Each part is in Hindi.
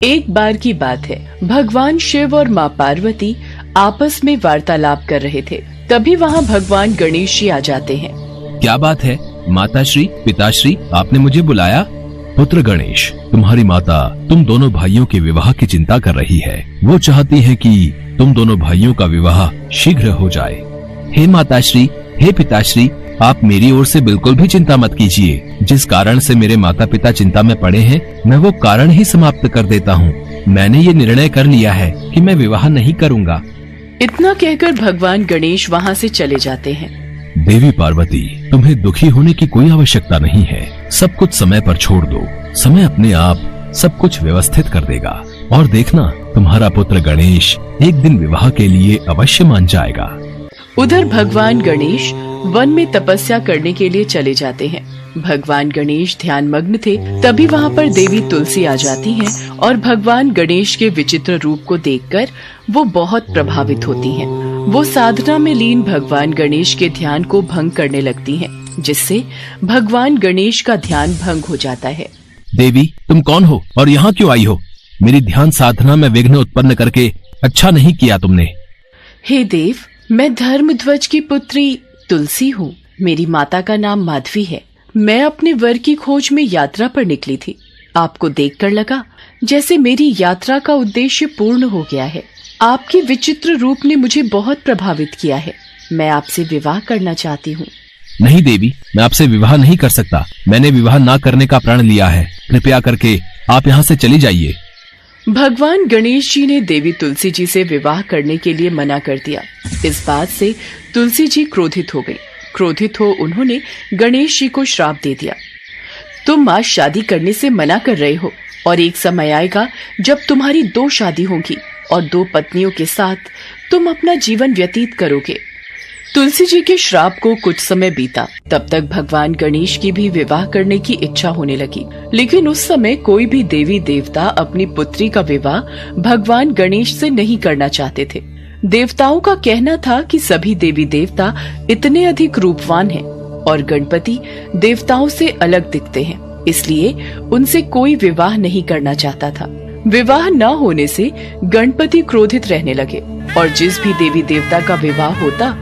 एक बार की बात है, भगवान शिव और माँ पार्वती आपस में वार्तालाप कर रहे थे। तभी वहाँ भगवान गणेश जी आ जाते हैं। क्या बात है माताश्री, पिताश्री, आपने मुझे बुलाया? पुत्र गणेश, तुम्हारी माता तुम दोनों भाइयों के विवाह की चिंता कर रही है। वो चाहती है कि तुम दोनों भाइयों का विवाह शीघ्र हो जाए। हे माताश्री, हे पिताश्री, आप मेरी ओर से बिल्कुल भी चिंता मत कीजिए। जिस कारण से मेरे माता पिता चिंता में पड़े हैं, मैं वो कारण ही समाप्त कर देता हूँ। मैंने ये निर्णय कर लिया है कि मैं विवाह नहीं करूँगा। इतना कहकर भगवान गणेश वहाँ से चले जाते हैं। देवी पार्वती, तुम्हें दुखी होने की कोई आवश्यकता नहीं है। सब कुछ समय पर छोड़ दो। समय अपने आप सब कुछ व्यवस्थित कर देगा और देखना, तुम्हारा पुत्र गणेश एक दिन विवाह के लिए अवश्य मान जाएगा। उधर भगवान गणेश वन में तपस्या करने के लिए चले जाते हैं। भगवान गणेश ध्यान मग्न थे। तभी वहाँ पर देवी तुलसी आ जाती हैं और भगवान गणेश के विचित्र रूप को देखकर वो बहुत प्रभावित होती हैं। वो साधना में लीन भगवान गणेश के ध्यान को भंग करने लगती हैं, जिससे भगवान गणेश का ध्यान भंग हो जाता है। देवी, तुम कौन हो और यहाँ क्यों आई हो? मेरी ध्यान साधना में विघ्न उत्पन्न करके अच्छा नहीं किया तुमने। हे देव, मैं धर्मध्वज की पुत्री तुलसी हूँ। मेरी माता का नाम माधवी है। मैं अपने वर की खोज में यात्रा पर निकली थी। आपको देखकर लगा जैसे मेरी यात्रा का उद्देश्य पूर्ण हो गया है। आपके विचित्र रूप ने मुझे बहुत प्रभावित किया है। मैं आपसे विवाह करना चाहती हूँ। नहीं देवी, मैं आपसे विवाह नहीं कर सकता। मैंने विवाह ना करने का प्रण लिया है। कृपया करके आप यहाँ से चली जाइए। भगवान गणेश जी ने देवी तुलसी जी से विवाह करने के लिए मना कर दिया। इस बात से तुलसी जी क्रोधित हो गई। क्रोधित हो उन्होंने गणेश जी को श्राप दे दिया। तुम आज शादी करने से मना कर रहे हो और एक समय आएगा जब तुम्हारी 2 शादी होगी और 2 पत्नियों के साथ तुम अपना जीवन व्यतीत करोगे। तुलसी जी के श्राप को कुछ समय बीता। तब तक भगवान गणेश की भी विवाह करने की इच्छा होने लगी, लेकिन उस समय कोई भी देवी देवता अपनी पुत्री का विवाह भगवान गणेश से नहीं करना चाहते थे। देवताओं का कहना था कि सभी देवी देवता इतने अधिक रूपवान हैं और गणपति देवताओं से अलग दिखते हैं, इसलिए उनसे कोई विवाह नहीं करना चाहता था। विवाह न होने से गणपति क्रोधित रहने लगे और जिस भी देवी देवता का विवाह होता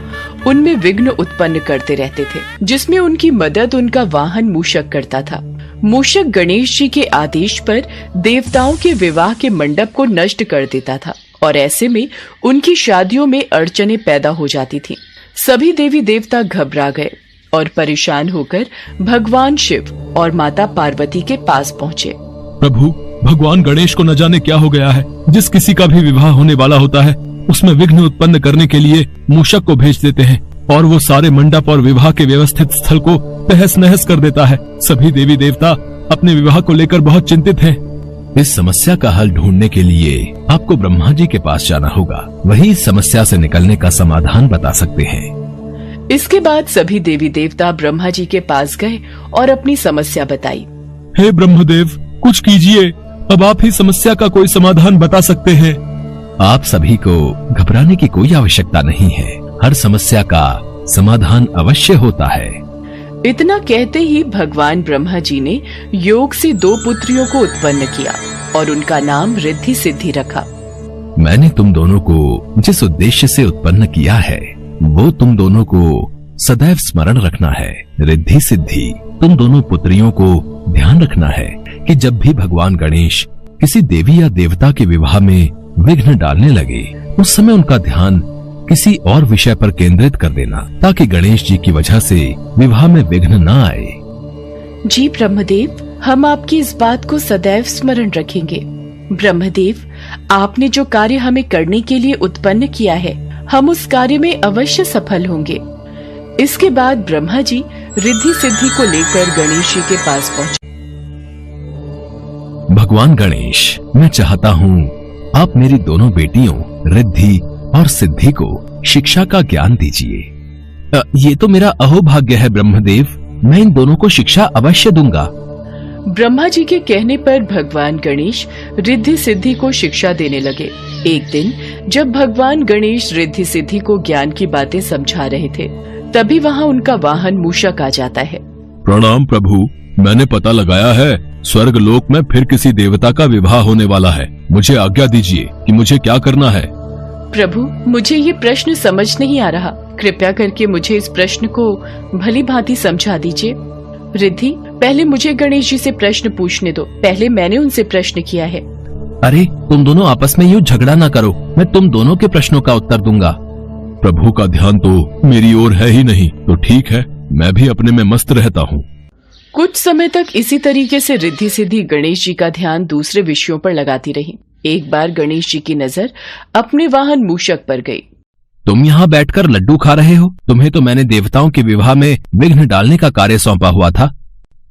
उनमें विघ्न उत्पन्न करते रहते थे, जिसमें उनकी मदद उनका वाहन मूषक करता था। मूषक गणेश जी के आदेश पर देवताओं के विवाह के मंडप को नष्ट कर देता था और ऐसे में उनकी शादियों में अड़चनें पैदा हो जाती थीं। सभी देवी देवता घबरा गए और परेशान होकर भगवान शिव और माता पार्वती के पास पहुँचे। प्रभु, भगवान गणेश को न जाने क्या हो गया है। जिस किसी का भी विवाह होने वाला होता है उसमें विघ्न उत्पन्न करने के लिए मूषक को भेज देते हैं और वो सारे मंडप और विवाह के व्यवस्थित स्थल को तहस नहस कर देता है। सभी देवी देवता अपने विवाह को लेकर बहुत चिंतित हैं। इस समस्या का हल ढूंढने के लिए आपको ब्रह्मा जी के पास जाना होगा। वही इस समस्या से निकलने का समाधान बता सकते हैं। इसके बाद सभी देवी देवता ब्रह्मा जी के पास गए और अपनी समस्या बताई। हे ब्रह्मदेव, कुछ कीजिए। अब आप ही समस्या का कोई समाधान बता सकते हैं। आप सभी को घबराने की कोई आवश्यकता नहीं है। हर समस्या का समाधान अवश्य होता है। इतना कहते ही भगवान ब्रह्मा जी ने योग से 2 पुत्रियों को उत्पन्न किया और उनका नाम रिद्धि सिद्धि रखा। मैंने तुम दोनों को जिस उद्देश्य से उत्पन्न किया है वो तुम दोनों को सदैव स्मरण रखना है। रिद्धि सिद्धि, तुम दोनों पुत्रियों को ध्यान रखना है कि जब भी भगवान गणेश किसी देवी या देवता के विवाह में विघ्न डालने लगे उस समय उनका ध्यान किसी और विषय पर केंद्रित कर देना, ताकि गणेश जी की वजह से विवाह में विघ्न न आए। जी ब्रह्मदेव, हम आपकी इस बात को सदैव स्मरण रखेंगे। ब्रह्मदेव, आपने जो कार्य हमें करने के लिए उत्पन्न किया है, हम उस कार्य में अवश्य सफल होंगे। इसके बाद ब्रह्मा जी रिद्धि सिद्धि को लेकर गणेश जी के पास पहुँचे। भगवान गणेश, मैं चाहता हूँ आप मेरी दोनों बेटियों रिद्धि और सिद्धि को शिक्षा का ज्ञान दीजिए। ये तो मेरा अहोभाग्य है ब्रह्मदेव, मैं इन दोनों को शिक्षा अवश्य दूंगा। ब्रह्मा जी के कहने पर भगवान गणेश रिद्धि सिद्धि को शिक्षा देने लगे। एक दिन जब भगवान गणेश रिद्धि सिद्धि को ज्ञान की बातें समझा रहे थे, तभी वहाँ उनका वाहन मूषक आ जाता है। प्रणाम प्रभु, मैंने पता लगाया है स्वर्ग लोक में फिर किसी देवता का विवाह होने वाला है। मुझे आज्ञा दीजिए कि मुझे क्या करना है। प्रभु, मुझे ये प्रश्न समझ नहीं आ रहा। कृपया करके मुझे इस प्रश्न को भली भांति समझा दीजिए। रिद्धि, पहले मुझे गणेश जी से प्रश्न पूछने दो। पहले मैंने उनसे प्रश्न किया है। अरे तुम दोनों आपस में यूँ झगड़ा ना करो, मैं तुम दोनों के प्रश्नों का उत्तर दूंगा। प्रभु का ध्यान तो मेरी ओर है ही नहीं, तो ठीक है, मैं भी अपने में मस्त रहता हूँ। कुछ समय तक इसी तरीके से रिद्धि सिद्धि गणेश जी का ध्यान दूसरे विषयों पर लगाती रही। एक बार गणेश जी की नजर अपने वाहन मूषक पर गई। तुम यहाँ बैठकर लड्डू खा रहे हो? तुम्हें तो मैंने देवताओं के विवाह में विघ्न डालने का कार्य सौंपा हुआ था।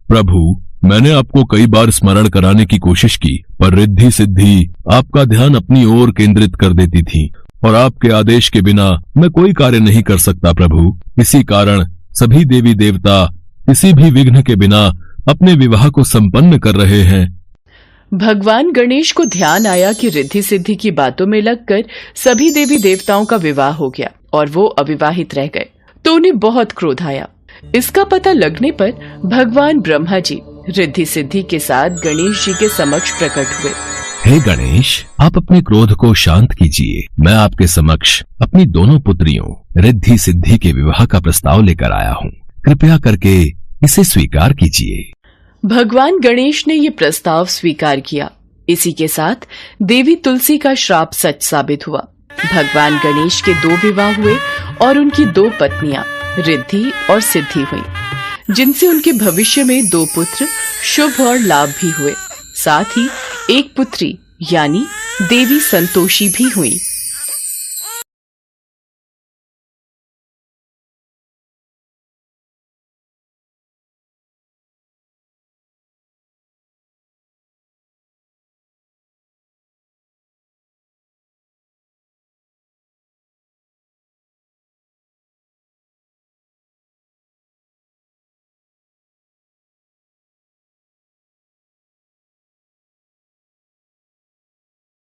प्रभु, मैंने आपको कई बार स्मरण कराने की कोशिश की, पर रिद्धि सिद्धि आपका ध्यान अपनी ओर केंद्रित कर देती थी और आपके आदेश के बिना मैं कोई कार्य नहीं कर सकता प्रभु। इसी कारण सभी देवी देवता किसी भी विघ्न के बिना अपने विवाह को संपन्न कर रहे हैं। भगवान गणेश को ध्यान आया कि रिद्धि सिद्धि की बातों में लगकर सभी देवी देवताओं का विवाह हो गया और वो अविवाहित रह गए, तो उन्हें बहुत क्रोध आया। इसका पता लगने पर भगवान ब्रह्मा जी रिद्धि सिद्धि के साथ गणेश जी के समक्ष प्रकट हुए। हे गणेश, आप अपने क्रोध को शांत कीजिए। मैं आपके समक्ष अपनी दोनों पुत्रियों रिद्धि सिद्धि के विवाह का प्रस्ताव लेकर आया हूँ। कृपया करके इसे स्वीकार कीजिए। भगवान गणेश ने ये प्रस्ताव स्वीकार किया। इसी के साथ देवी तुलसी का श्राप सच साबित हुआ। भगवान गणेश के 2 विवाह हुए और उनकी 2 पत्नियां रिद्धि और सिद्धि हुईं, जिनसे उनके भविष्य में 2 पुत्र शुभ और लाभ भी हुए। साथ ही एक पुत्री यानी देवी संतोषी भी हुई।